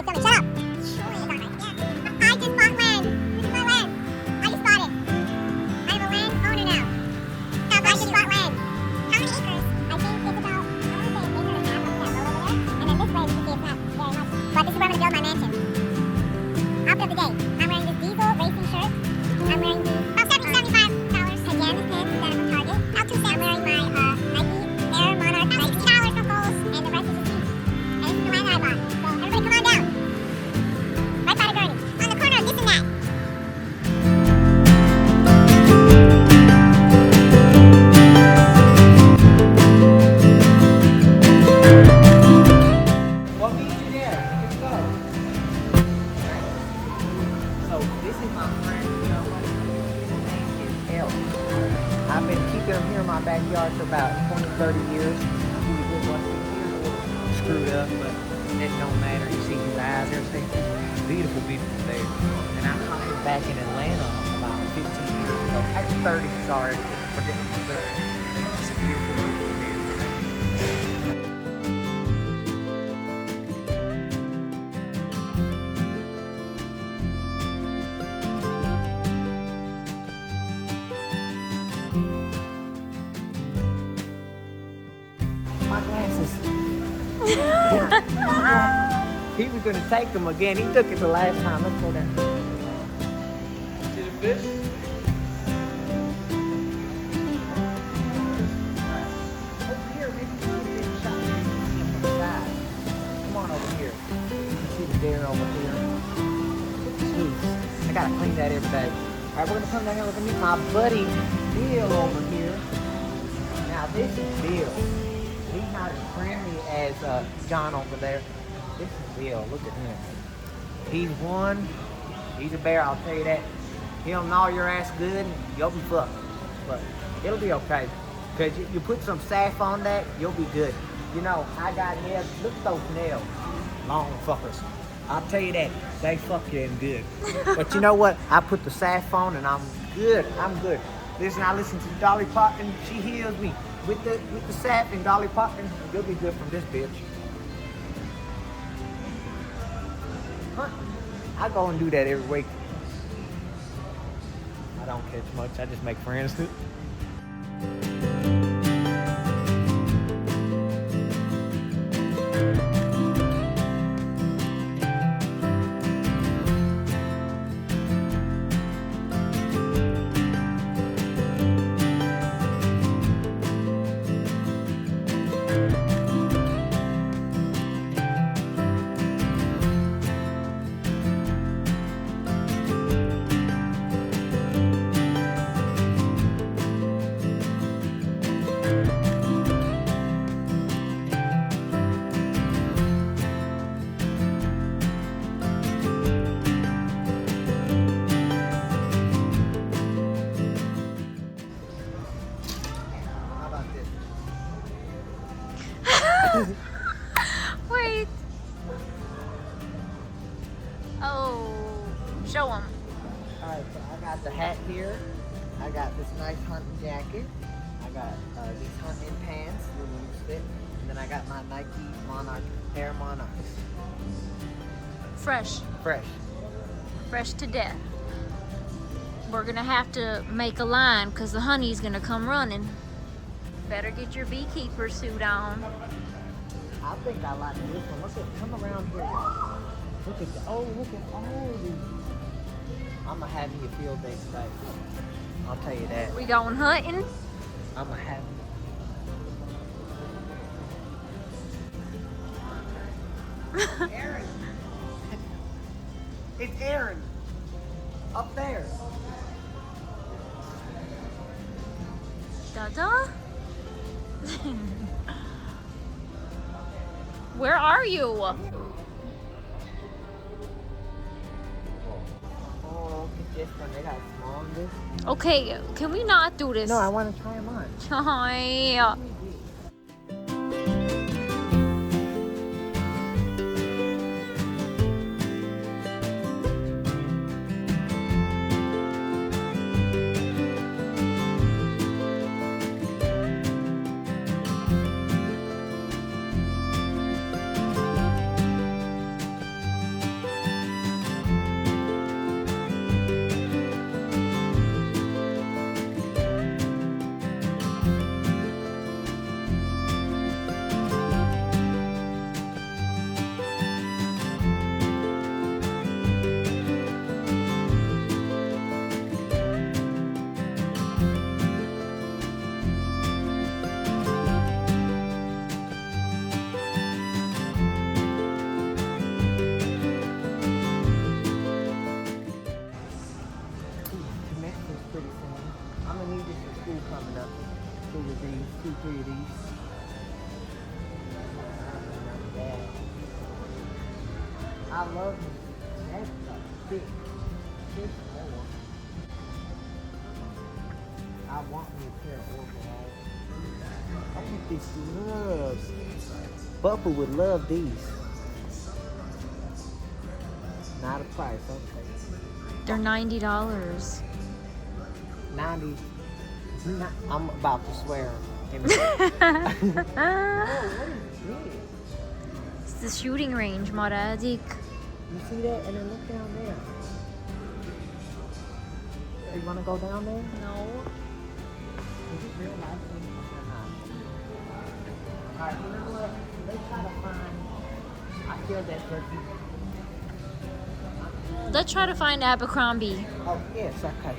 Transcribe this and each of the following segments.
filming. Shut up. I just bought land. This is my land. I just bought it. I am a land owner now. I just bought land. How many acres? I think it's about, I want to say an acre and a half up there, over there. And then this way you can see it's not very much. But this is where I'm going to build my mansion. Outfit of the day. I'm wearing this diesel racing shirt. I'm wearing these about $75 pajamas pants that are from Target. I'm wearing my Nike Air Monarch $19 from Kohl's, and the rest is just cheap. And this is the land that I bought. So everybody come on down. Right side of Gurnee. On the corner of this and that. What means you there? Let's go. So this is my friend, his name is Elf. I've been keeping him here in my backyard for about 20, 30 years. He was good once he's here, a little screwed up, but it don't matter. You see his eyes, everything. Beautiful, beautiful day. And I caught him back in Atlanta about 15 years ago. Actually 30, sorry. Forget the It's a beautiful, beautiful day. My glasses. He was gonna take them again. He took it the last time. Let's go down. See the fish? Over here, maybe we can get a shot from the side. Come on over here. You can see the deer over here. Jeez, I gotta clean that every day. Alright, we're gonna come down here. We're gonna meet my buddy Bill over here. Now this is Bill. He's not as friendly as John over there. This is Bill. Look at him. He's one. He's a bear, I'll tell you that. He'll gnaw your ass good and you'll be fucked. But it'll be okay. Because you put some saff on that, you'll be good. You know, I got nails. Look at those nails. Long fuckers. I'll tell you that. They fuck you in good. But you know what? I put the saff on and I'm good. I'm good. Listen, I listen to Dolly Parton. She heals me. With the sap and Dolly Parton, you'll be good from this bitch. Huh? I go and do that every week. I don't catch much. I just make friends. Wait. Oh, show them. Alright, so I got the hat here. I got this nice hunting jacket. I got these hunting pants, little loose fit. And then I got my Nike Monarch, Air Monarchs. Fresh. Fresh. Fresh to death. We're gonna have to make a line because the honey's gonna come running. Better get your beekeeper suit on. I think I like this one. Look at, come around here. Look at look at all these. I'm gonna have you a field day today. I'll tell you that. We going hunting? I'm gonna have you. Aaron. It's Aaron. Up there. Dada? Where are you? Oh, look at this one. They got small on this. Okay, can we not do this? No, I want to try them on. Ay. I love me. That's a big, big more. I want me a pair of overalls. I think this loves. Bubba would love these. Not a price, okay. They're $90. 90. I'm about to swear. Oh, what is this? It's the shooting range, Moradik. You see that? And then look down there. You want to go down there? No. Is it real life? Alright, you know what? Let's try to find. I killed that turkey. Let's try to find Abercrombie. Oh, yes, okay.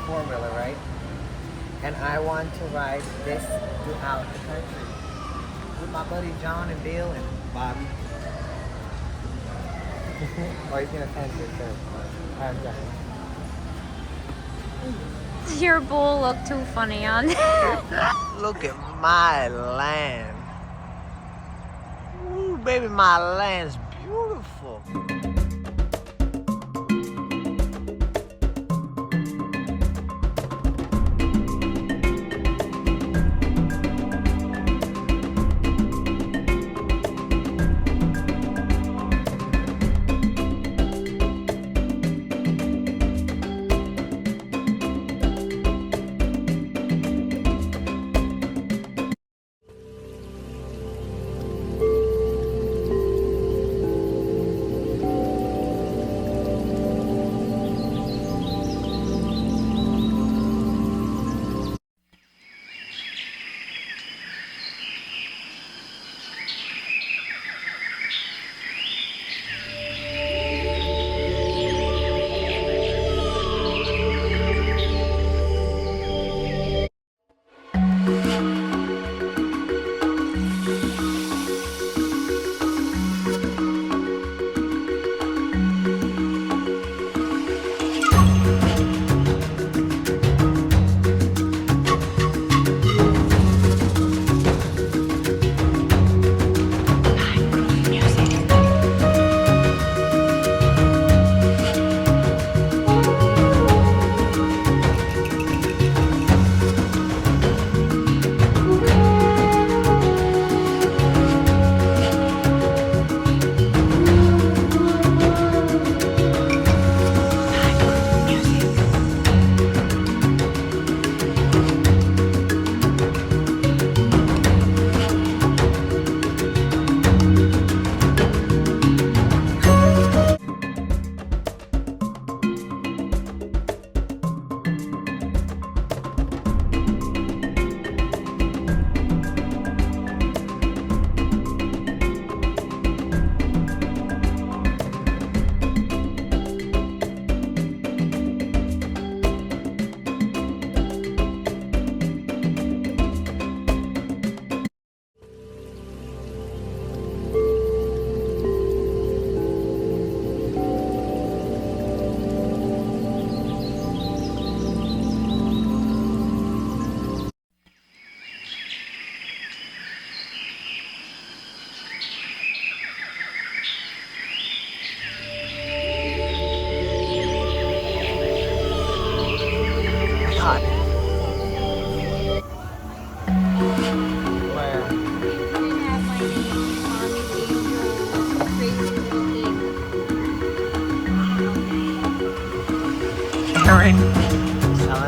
Four-wheeler, right? And I want to ride this throughout the country with my buddy John and Bill and Bobby. Oh, he's gonna fence it too. Your bull looked too funny on there. Look at my land. Ooh, baby, my land's beautiful.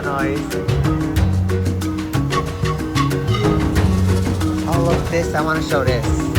Illinois. Oh, look this. I want to show this.